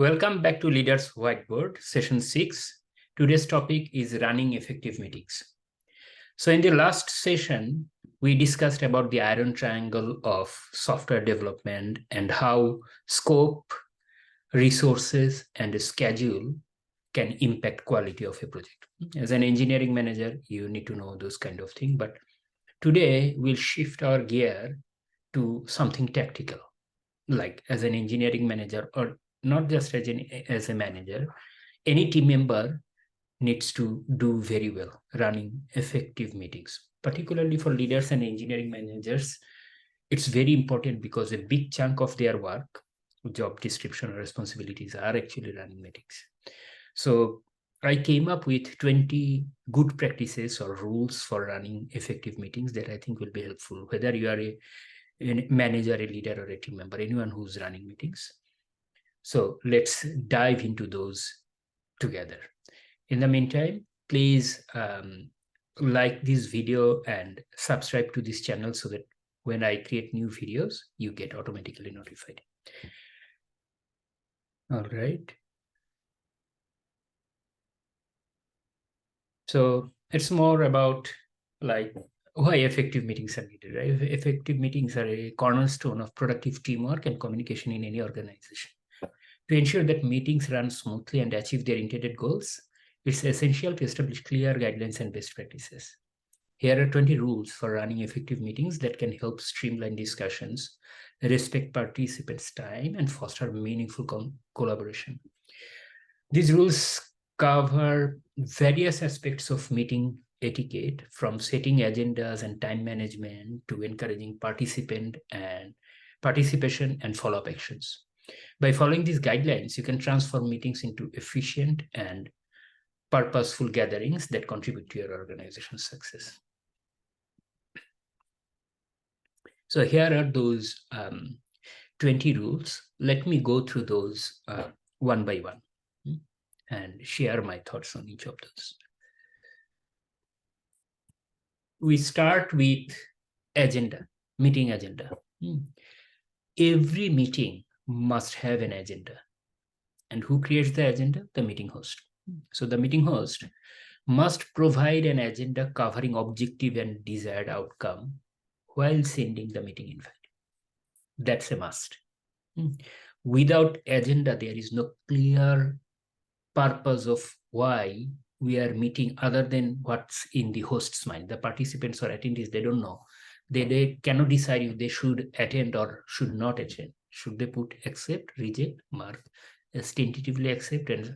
Welcome back to Leaders Whiteboard, session 6. Today's topic is running effective meetings. So in the last session, we discussed about the iron triangle of software development and how scope, resources, and schedule can impact quality of a project. As an engineering manager, you need to know those kind of things. But today, we'll shift our gear to something tactical, like as an engineering manager, or not just as a manager, any team member needs to do very well running effective meetings, particularly for leaders and engineering managers. It's very important because a big chunk of their work, job description or responsibilities are actually running meetings. So I came up with 20 good practices or rules for running effective meetings that I think will be helpful, whether you are a manager, a leader, or a team member, anyone who's running meetings. So let's dive into those together. In the meantime, please like this video and subscribe to this channel so that when I create new videos, you get automatically notified. All right. So it's more about like why effective meetings are needed, right? Effective meetings are a cornerstone of productive teamwork and communication in any organization. To ensure that meetings run smoothly and achieve their intended goals, it's essential to establish clear guidelines and best practices. Here are 20 rules for running effective meetings that can help streamline discussions, respect participants' time, and foster meaningful collaboration. These rules cover various aspects of meeting etiquette, from setting agendas and time management to encouraging participation and follow-up actions. By following these guidelines, you can transform meetings into efficient and purposeful gatherings that contribute to your organization's success. So here are those 20 rules. Let me go through those one by one and share my thoughts on each of those. We start with agenda, meeting agenda. Every meeting must have an agenda. And who creates the agenda? The meeting host. So the meeting host must provide an agenda covering objective and desired outcome while sending the meeting invite. That's a must. Without agenda, there is no clear purpose of why we are meeting other than what's in the host's mind. The participants or attendees, they don't know. They cannot decide if they should attend or should not attend. Should they put accept, reject, mark, tentatively accept, and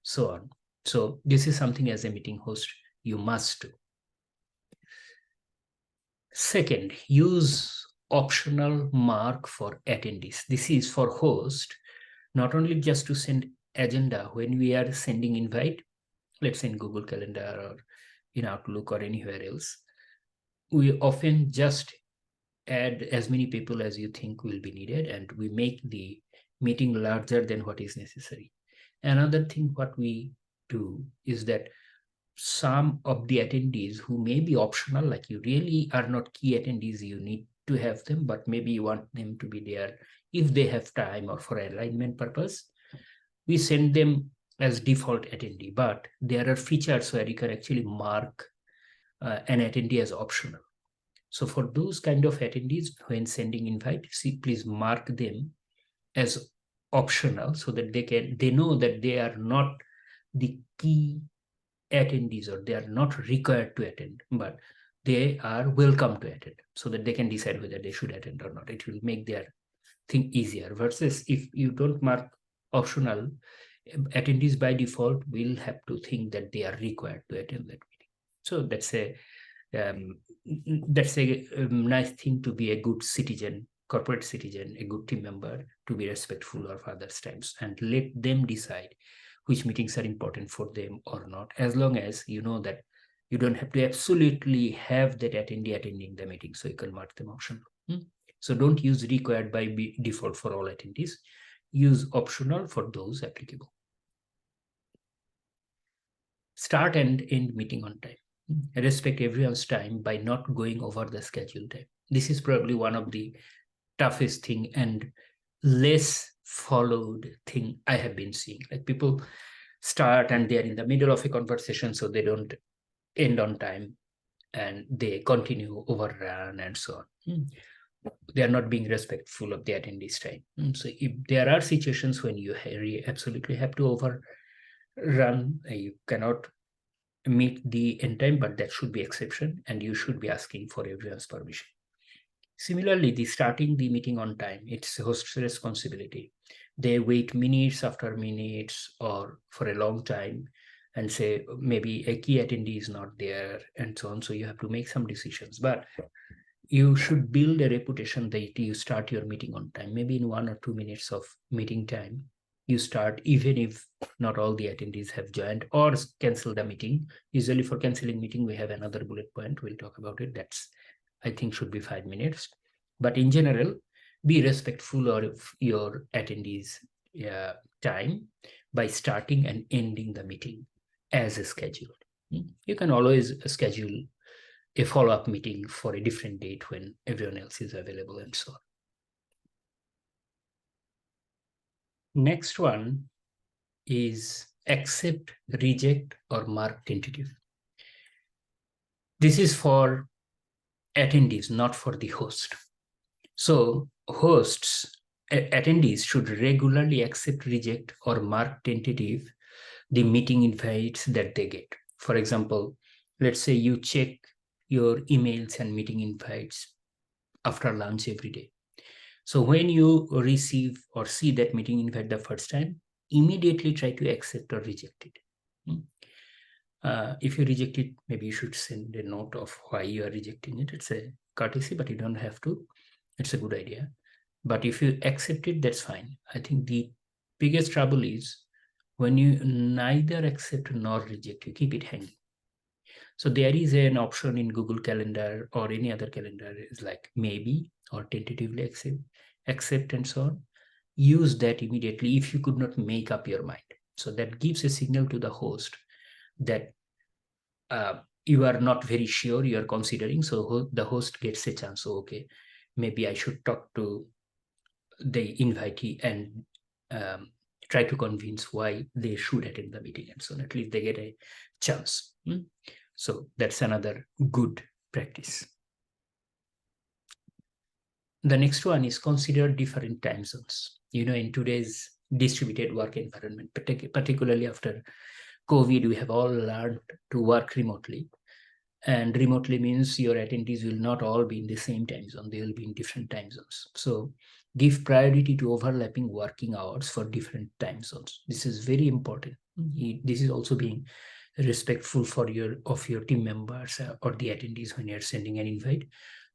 so on. So this is something as a meeting host you must do. Second, use optional mark for attendees. This is for host, not only just to send agenda when we are sending invite, let's say in Google Calendar or in Outlook or anywhere else. We often just add as many people as you think will be needed, and we make the meeting larger than what is necessary. Another thing what we do is that some of the attendees who may be optional, like you really are not key attendees, you need to have them, but maybe you want them to be there if they have time or for alignment purpose, we send them as default attendee. But there are features where you can actually mark an attendee as optional. So for those kind of attendees, when sending invite, please mark them as optional so that they know that they are not the key attendees or they are not required to attend, but they are welcome to attend so that they can decide whether they should attend or not. It will make their thing easier versus if you don't mark optional, attendees by default will have to think that they are required to attend that meeting. So that's a nice thing to be a good citizen, corporate citizen, a good team member, to be respectful of others' times and let them decide which meetings are important for them or not, as long as you know that you don't have to absolutely have that attendee attending the meeting, so you can mark them optional. So don't use required by default for all attendees. Use optional for those applicable. Start and end meeting on time. Respect everyone's time by not going over the scheduled time. This is probably one of the toughest thing and less followed thing I have been seeing. Like people start and they're in the middle of a conversation, so they don't end on time and they continue overrun and so on. They are not being respectful of the attendees' time. So if there are situations when you absolutely have to overrun, you cannot meet the end time, but that should be exception and you should be asking for everyone's permission. Similarly, the starting the meeting on time, it's the host's responsibility. They wait minutes after minutes or for a long time and say maybe a key attendee is not there and so on. So you have to make some decisions, but you should build a reputation that you start your meeting on time. Maybe in 1 or 2 minutes of meeting time, you start, even if not all the attendees have joined, or cancel the meeting. Usually for canceling meeting, we have another bullet point. We'll talk about it. That's, I think, should be 5 minutes. But in general, be respectful of your attendees' time by starting and ending the meeting as scheduled. You can always schedule a follow-up meeting for a different date when everyone else is available and so on. Next one is accept, reject, or mark tentative. This is for attendees, not for the host. So hosts, attendees should regularly accept, reject, or mark tentative the meeting invites that they get. For example, let's say you check your emails and meeting invites after lunch every day. So when you receive or see that meeting invite the first time, immediately try to accept or reject it. If you reject it, maybe you should send a note of why you are rejecting it. It's a courtesy, but you don't have to. It's a good idea. But if you accept it, that's fine. I think the biggest trouble is when you neither accept nor reject, you keep it hanging. So there is an option in Google Calendar or any other calendar is like maybe or tentatively accept and so on. Use that immediately if you could not make up your mind. So that gives a signal to the host that you are not very sure, you are considering. So the host gets a chance. So, okay, maybe I should talk to the invitee and try to convince why they should attend the meeting and so on. At least they get a chance. So that's another good practice. The next one is consider different time zones. In today's distributed work environment, particularly after COVID, we have all learned to work remotely. And remotely means your attendees will not all be in the same time zone. They will be in different time zones. So give priority to overlapping working hours for different time zones. This is very important. This is also being respectful of your team members or the attendees when you're sending an invite.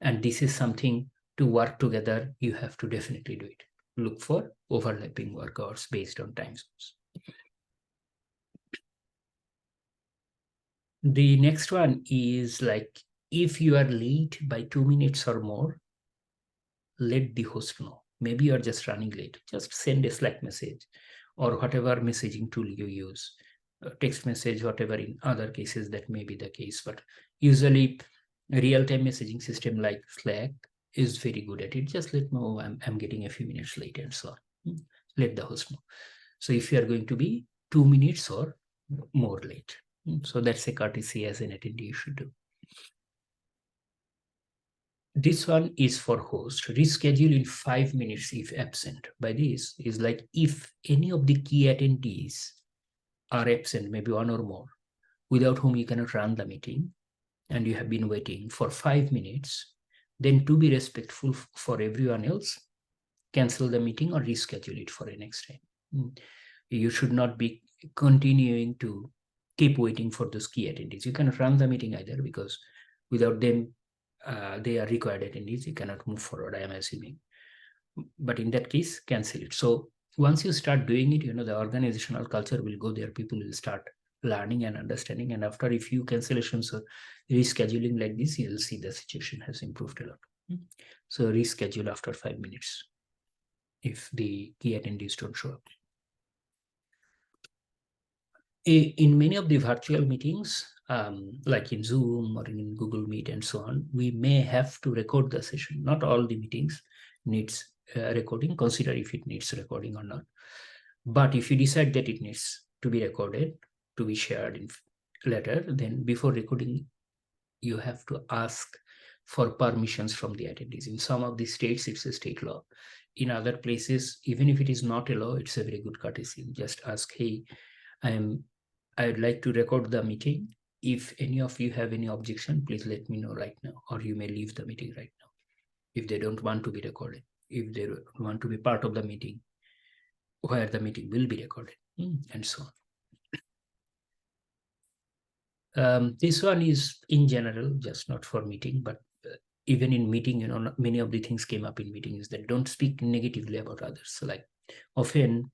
And this is something to work together. You have to definitely do it. Look for overlapping work hours based on time zones. The next one is like, if you are late by 2 minutes or more, let the host know. Maybe you're just running late. Just send a Slack message or whatever messaging tool you use, text message, whatever. In other cases, that may be the case. But usually, a real-time messaging system like Slack is very good at it. Just let know I'm getting a few minutes late and so on. Let the host know. So if you are going to be 2 minutes or more late. So that's a courtesy as an attendee you should do. This one is for host. Reschedule in 5 minutes if absent. By this is like if any of the key attendees are absent, maybe one or more, without whom you cannot run the meeting, and you have been waiting for 5 minutes, then to be respectful for everyone else, cancel the meeting or reschedule it for a next time. You should not be continuing to keep waiting for those key attendees. You cannot run the meeting either because without them, they are required attendees. You cannot move forward, I am assuming. But in that case, cancel it. So once you start doing it, the organizational culture will go there. People will start learning and understanding. And after a few cancellations or rescheduling like this, you'll see the situation has improved a lot. So reschedule after 5 minutes if the key attendees don't show up. In many of the virtual meetings, like in Zoom or in Google Meet and so on, we may have to record the session. Not all the meetings needs recording, consider if it needs recording or not. But if you decide that it needs to be recorded, to be shared in later, then before recording, you have to ask for permissions from the attendees. In some of the states, it's a state law. In other places, even if it is not a law, it's a very good courtesy. Just ask, hey, I'd like to record the meeting. If any of you have any objection, please let me know right now, or you may leave the meeting right now. If they don't want to be recorded, if they want to be part of the meeting, where the meeting will be recorded, and so on. This one is in general, just not for meeting, but even in meeting, many of the things came up in meetings that don't speak negatively about others. So like often,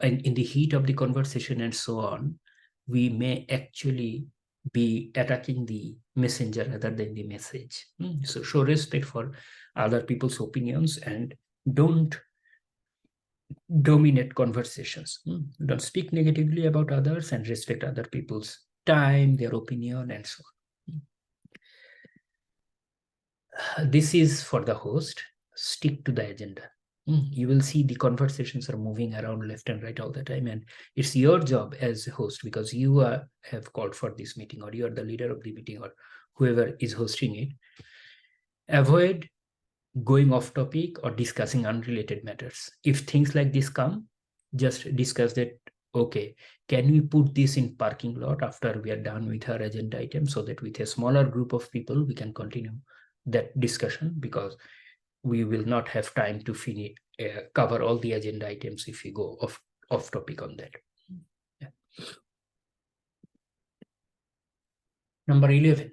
in the heat of the conversation and so on, we may actually be attacking the messenger rather than the message. So show respect for other people's opinions and don't dominate conversations. Don't speak negatively about others and respect other people's time, their opinion, and so on. This is for the host. Stick to the agenda. You will see the conversations are moving around left and right all the time, and it's your job as a host, because you have called for this meeting, or you are the leader of the meeting, or whoever is hosting it. Avoid going off topic or discussing unrelated matters. If things like this come, just discuss that, okay, can we put this in parking lot after we are done with our agenda item, so that with a smaller group of people, we can continue that discussion, because we will not have time to finish cover all the agenda items if we go off topic on that. Yeah. Number 11,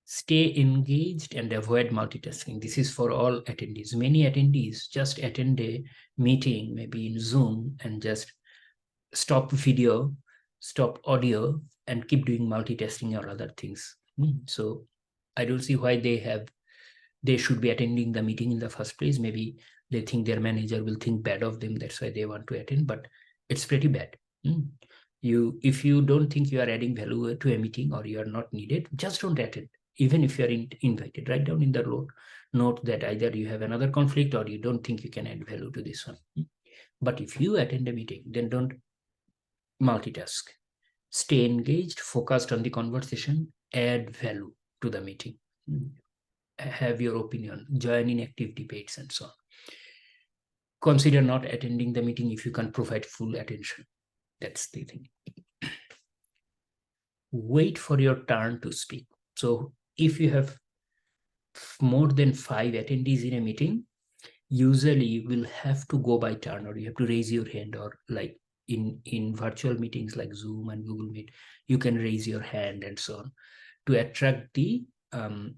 stay engaged and avoid multitasking. This is for all attendees. Many attendees just attend a meeting, maybe in Zoom, and just stop video, stop audio, and keep doing multitasking or other things. So I don't see why they should be attending the meeting in the first place. Maybe they think their manager will think bad of them, that's why they want to attend, but it's pretty bad. If you don't think you are adding value to a meeting, or you are not needed, just don't attend. Even if you are invited, write down in the note that either you have another conflict or you don't think you can add value to this one. But if you attend a meeting, then don't multitask. Stay engaged, focused on the conversation, add value to the meeting. Have your opinion, join in active debates, and so on. Consider not attending the meeting if you can't provide full attention. That's the thing. Wait for your turn to speak. So if you have more than 5 attendees in a meeting, usually you will have to go by turn, or you have to raise your hand, or like in virtual meetings like Zoom and Google Meet, you can raise your hand and so on, to attract the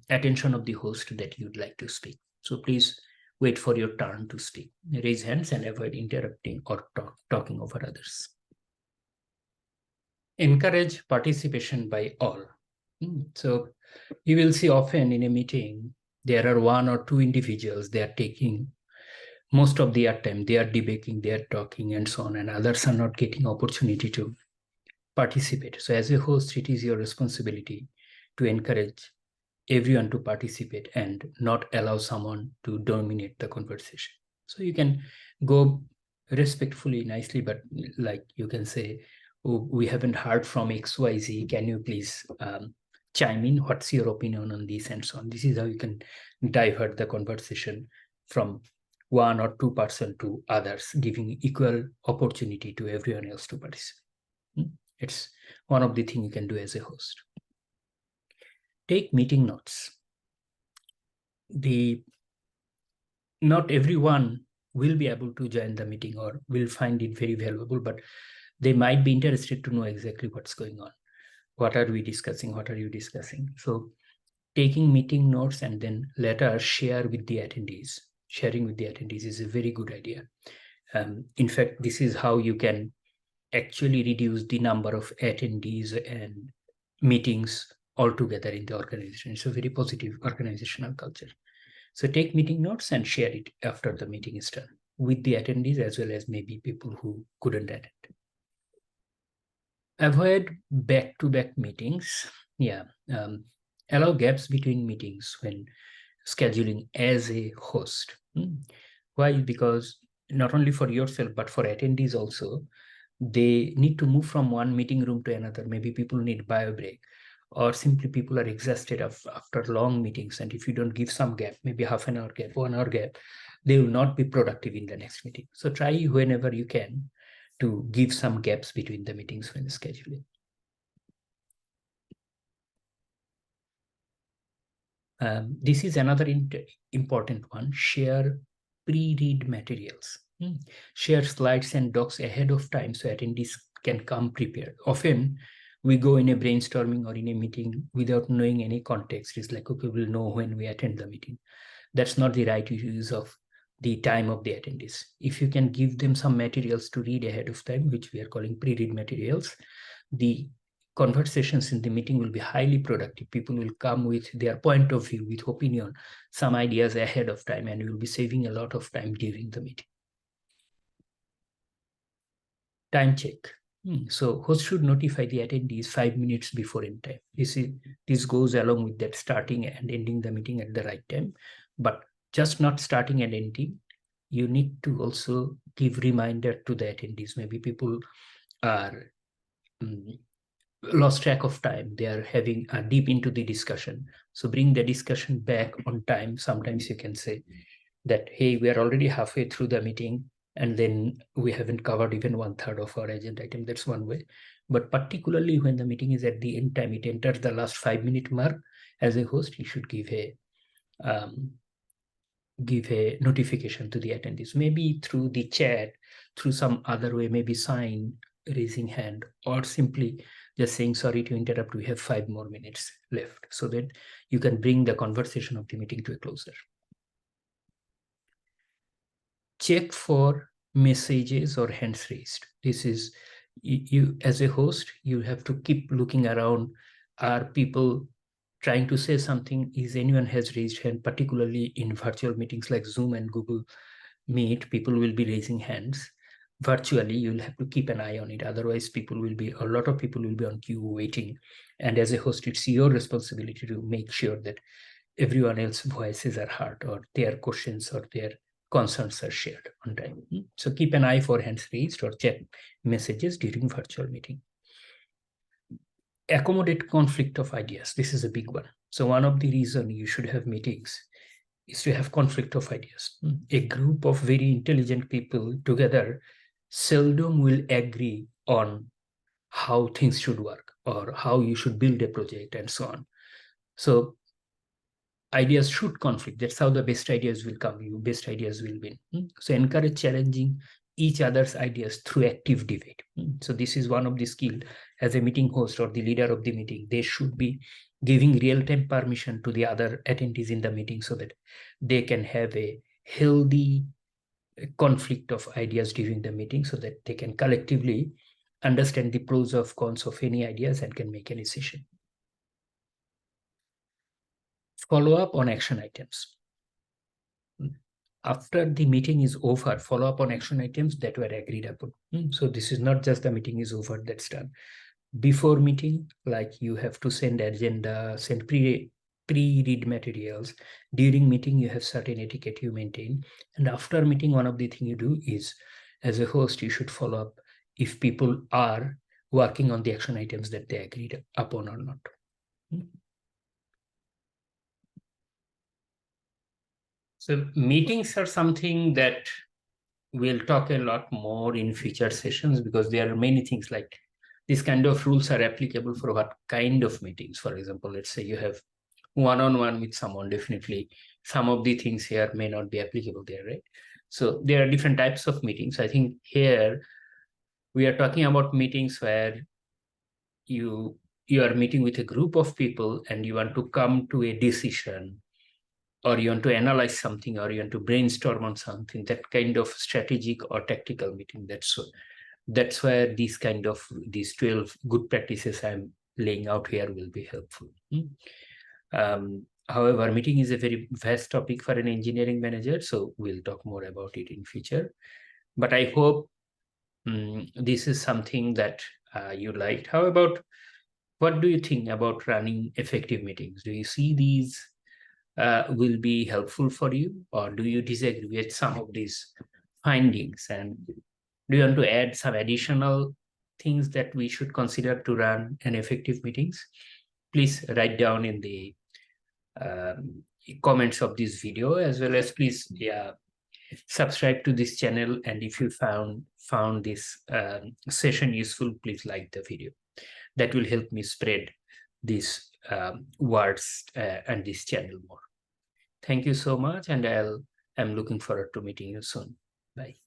attention of the host that you'd like to speak. So please wait for your turn to speak. Raise hands and avoid interrupting or talking over others. Encourage participation by all. So you will see often in a meeting, there are 1 or 2 individuals, they are taking most of their time, they are debating, they are talking and so on, and others are not getting opportunity to participate. So as a host, it is your responsibility to encourage everyone to participate and not allow someone to dominate the conversation. So you can go respectfully, nicely, but like you can say, oh, we haven't heard from XYZ, can you please chime in? What's your opinion on this, and so on. This is how you can divert the conversation from 1 or 2 person to others, giving equal opportunity to everyone else to participate. It's one of the things you can do as a host. Take meeting notes. Not everyone will be able to join the meeting or will find it very valuable, but they might be interested to know exactly what's going on. What are we discussing? What are you discussing? So taking meeting notes and then later share with the attendees. Sharing with the attendees is a very good idea. In fact, this is how you can actually reduce the number of attendees and meetings altogether in the organization. It's a very positive organizational culture. So take meeting notes and share it after the meeting is done with the attendees, as well as maybe people who couldn't attend. Avoid back-to-back meetings. Allow gaps between meetings when scheduling as a host. Why? Because not only for yourself, but for attendees also, they need to move from one meeting room to another. Maybe people need bio break, or simply people are exhausted after long meetings. And if you don't give some gap, maybe half an hour gap, 1 hour gap, they will not be productive in the next meeting. So try whenever you can to give some gaps between the meetings when scheduling. This is another important one. Share pre-read materials. Share slides and docs ahead of time so attendees can come prepared. Often we go in a brainstorming or in a meeting without knowing any context. It's like, okay, we'll know when we attend the meeting. That's not the right use of the time of the attendees. If you can give them some materials to read ahead of time, which we are calling pre-read materials, the conversations in the meeting will be highly productive. People will come with their point of view, with opinion, some ideas ahead of time, and you'll be saving a lot of time during the meeting. Time check. So host should notify the attendees 5 minutes before end time. This goes along with that starting and ending the meeting at the right time, but just not starting and ending. You need to also give reminder to the attendees. Maybe people are lost track of time. They are having deep into the discussion. So bring the discussion back on time. Sometimes you can say that, hey, we are already halfway through the meeting, and then we haven't covered even 1/3 of our agenda item. That's one way. But particularly when the meeting is at the end time, it enters the last 5-minute mark. As a host, you should give a notification to the attendees, maybe through the chat, through some other way, maybe sign, raising hand, or simply just saying, sorry to interrupt, we have 5 more minutes left, so that you can bring the conversation of the meeting to a closure. Check for messages or hands raised. This is, you as a host, you have to keep looking around. Are people trying to say something? Is anyone has raised hand? Particularly in virtual meetings like Zoom and Google Meet, people will be raising hands. Virtually, you'll have to keep an eye on it. Otherwise, a lot of people will be on queue waiting. And as a host, it's your responsibility to make sure that everyone else's voices are heard, or their questions or their concerns are shared on time. So keep an eye for hands raised or check messages during virtual meeting. Accommodate conflict of ideas. This is a big one. So one of the reasons you should have meetings is to have conflict of ideas. A group of very intelligent people together seldom will agree on how things should work or how you should build a project and so on. So ideas should conflict. That's how the best ideas will come. Your best ideas will win. So encourage challenging each other's ideas through active debate. So this is one of the skills as a meeting host or the leader of the meeting. They should be giving real-time permission to the other attendees in the meeting so that they can have a healthy conflict of ideas during the meeting, so that they can collectively understand the pros or cons of any ideas and can make a decision. Follow up on action items. After the meeting is over, follow up on action items that were agreed upon. So this is not just the meeting is over, that's done. Before meeting, like you have to send agenda, send pre-read materials. During meeting, you have certain etiquette you maintain. And after meeting, one of the things you do is, as a host, you should follow up if people are working on the action items that they agreed upon or not. So meetings are something that we'll talk a lot more in future sessions, because there are many things like these kind of rules are applicable for what kind of meetings. For example, let's say you have one-on-one with someone, definitely some of the things here may not be applicable there, right? So there are different types of meetings. I think here we are talking about meetings where you are meeting with a group of people and you want to come to a decision, or you want to analyze something, or you want to brainstorm on something, that kind of strategic or tactical meeting. That's where these 12 good practices I'm laying out here will be helpful. However, meeting is a very vast topic for an engineering manager, so we'll talk more about it in future. But I hope this is something that you liked. What do you think about running effective meetings? Do you see these will be helpful for you, or do you disagree with some of these findings? And do you want to add some additional things that we should consider to run an effective meetings? Please write down in the comments of this video, as well as please subscribe to this channel. And if you found this session useful, please like the video. That will help me spread these words and this channel more. Thank you so much, and I'm looking forward to meeting you soon. Bye.